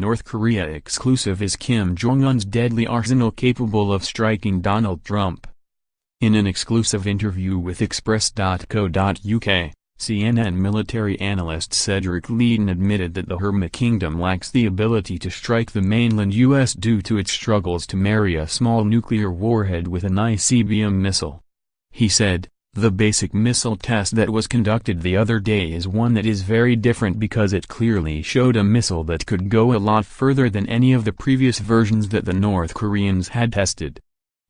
North Korea exclusive is Kim Jong-un's deadly arsenal capable of striking Donald Trump. In an exclusive interview with Express.co.uk, CNN military analyst Cedric Leighton admitted that the Hermit Kingdom lacks the ability to strike the mainland U.S. due to its struggles to marry a small nuclear warhead with an ICBM missile. He said, "The basic missile test that was conducted the other day is one that is very different because it clearly showed a missile that could go a lot further than any of the previous versions that the North Koreans had tested.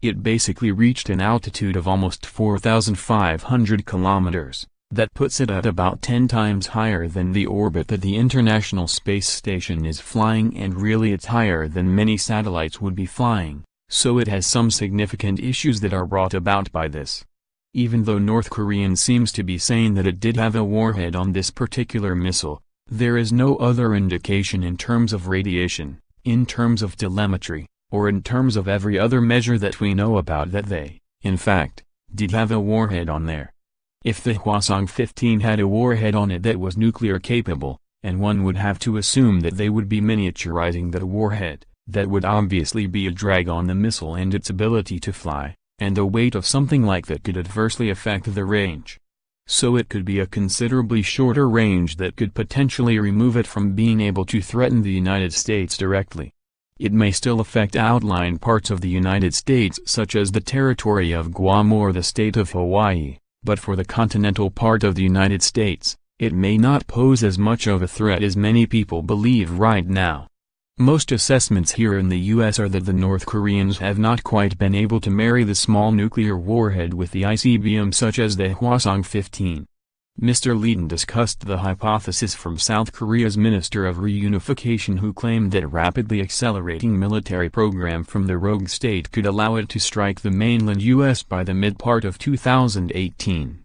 It basically reached an altitude of almost 4,500 kilometers. That puts it at about 10 times higher than the orbit that the International Space Station is flying, and really it's higher than many satellites would be flying, so it has some significant issues that are brought about by this." Even though North Korea seems to be saying that it did have a warhead on this particular missile, there is no other indication in terms of radiation, in terms of telemetry, or in terms of every other measure that we know about that they, in fact, did have a warhead on there. If the Hwasong-15 had a warhead on it that was nuclear capable, and one would have to assume that they would be miniaturizing that warhead, that would obviously be a drag on the missile and its ability to fly, and the weight of something like that could adversely affect the range. So it could be a considerably shorter range that could potentially remove it from being able to threaten the United States directly. It may still affect outlying parts of the United States such as the territory of Guam or the state of Hawaii. But for the continental part of the United States, it may not pose as much of a threat as many people believe right now. Most assessments here in the U.S. are that the North Koreans have not quite been able to marry the small nuclear warhead with the ICBM such as the Hwasong-15. Mr. Leighton discussed the hypothesis from South Korea's Minister of Reunification, who claimed that rapidly accelerating military program from the rogue state could allow it to strike the mainland U.S. by the mid-part of 2018.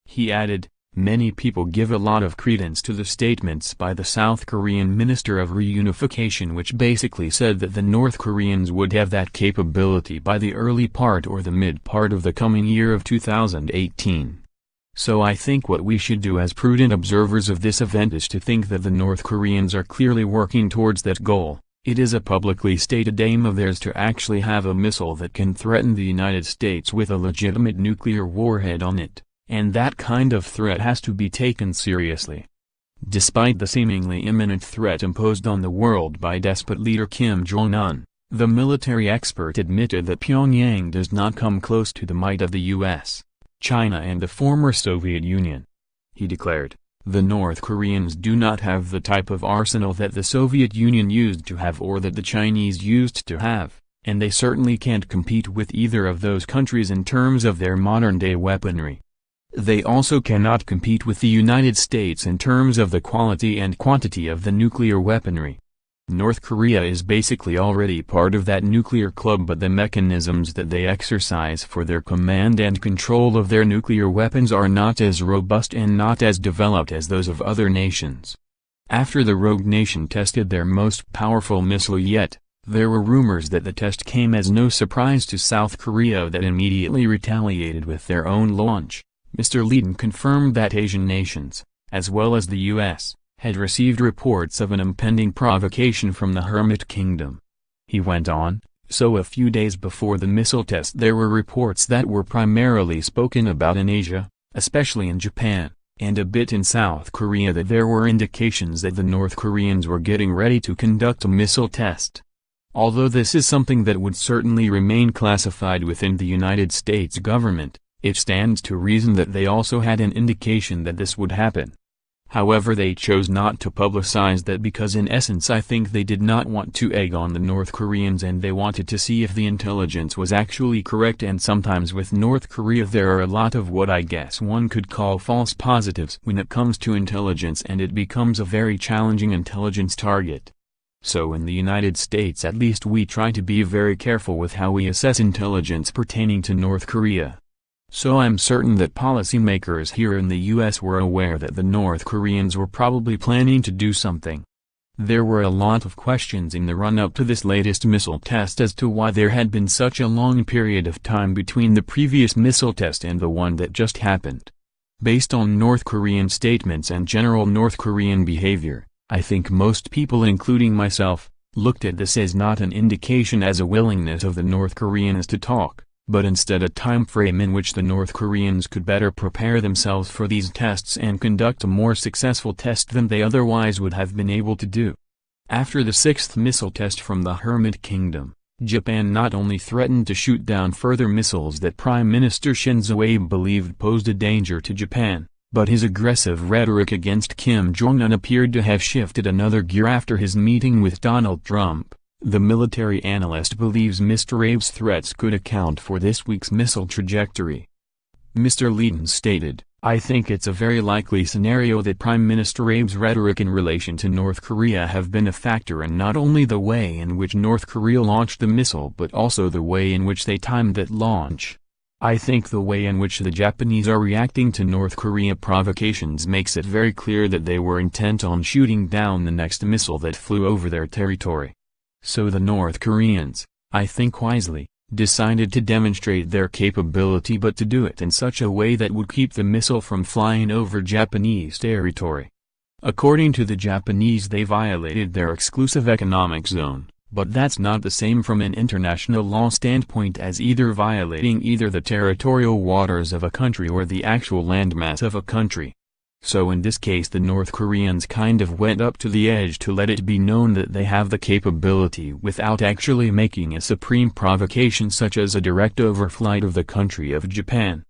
He added, "Many people give a lot of credence to the statements by the South Korean Minister of Reunification, which basically said that the North Koreans would have that capability by the early part or the mid-part of the coming year of 2018. So I think what we should do as prudent observers of this event is to think that the North Koreans are clearly working towards that goal. It is a publicly stated aim of theirs to actually have a missile that can threaten the United States with a legitimate nuclear warhead on it, and that kind of threat has to be taken seriously." Despite the seemingly imminent threat imposed on the world by despot leader Kim Jong-un, the military expert admitted that Pyongyang does not come close to the might of the U.S., China and the former Soviet Union. He declared, "The North Koreans do not have the type of arsenal that the Soviet Union used to have or that the Chinese used to have, and they certainly can't compete with either of those countries in terms of their modern-day weaponry. They also cannot compete with the United States in terms of the quality and quantity of the nuclear weaponry. North Korea is basically already part of that nuclear club, but the mechanisms that they exercise for their command and control of their nuclear weapons are not as robust and not as developed as those of other nations." After the rogue nation tested their most powerful missile yet, there were rumors that the test came as no surprise to South Korea that immediately retaliated with their own launch. Mr. Leighton confirmed that Asian nations, as well as the U.S., had received reports of an impending provocation from the Hermit Kingdom. He went on, "So a few days before the missile test there were reports that were primarily spoken about in Asia, especially in Japan, and a bit in South Korea, that there were indications that the North Koreans were getting ready to conduct a missile test. Although this is something that would certainly remain classified within the United States government, it stands to reason that they also had an indication that this would happen. However, they chose not to publicize that because in essence I think they did not want to egg on the North Koreans, and they wanted to see if the intelligence was actually correct, and sometimes with North Korea there are a lot of what I guess one could call false positives when it comes to intelligence, and it becomes a very challenging intelligence target. So in the United States at least we try to be very careful with how we assess intelligence pertaining to North Korea. So I'm certain that policymakers here in the US were aware that the North Koreans were probably planning to do something. There were a lot of questions in the run-up to this latest missile test as to why there had been such a long period of time between the previous missile test and the one that just happened. Based on North Korean statements and general North Korean behavior, I think most people, including myself, looked at this as not an indication as a willingness of the North Koreans to talk, but instead a time frame in which the North Koreans could better prepare themselves for these tests and conduct a more successful test than they otherwise would have been able to do. After the sixth missile test from the Hermit Kingdom, Japan not only threatened to shoot down further missiles that Prime Minister Shinzo Abe believed posed a danger to Japan, but his aggressive rhetoric against Kim Jong-un appeared to have shifted another gear after his meeting with Donald Trump. The military analyst believes Mr. Abe's threats could account for this week's missile trajectory. Mr. Leighton stated, "I think it's a very likely scenario that Prime Minister Abe's rhetoric in relation to North Korea have been a factor in not only the way in which North Korea launched the missile but also the way in which they timed that launch. I think the way in which the Japanese are reacting to North Korea provocations makes it very clear that they were intent on shooting down the next missile that flew over their territory. So the North Koreans, I think wisely, decided to demonstrate their capability but to do it in such a way that would keep the missile from flying over Japanese territory. According to the Japanese, they violated their exclusive economic zone, but that's not the same from an international law standpoint as either violating either the territorial waters of a country or the actual landmass of a country. So in this case the North Koreans kind of went up to the edge to let it be known that they have the capability without actually making a supreme provocation such as a direct overflight of the country of Japan.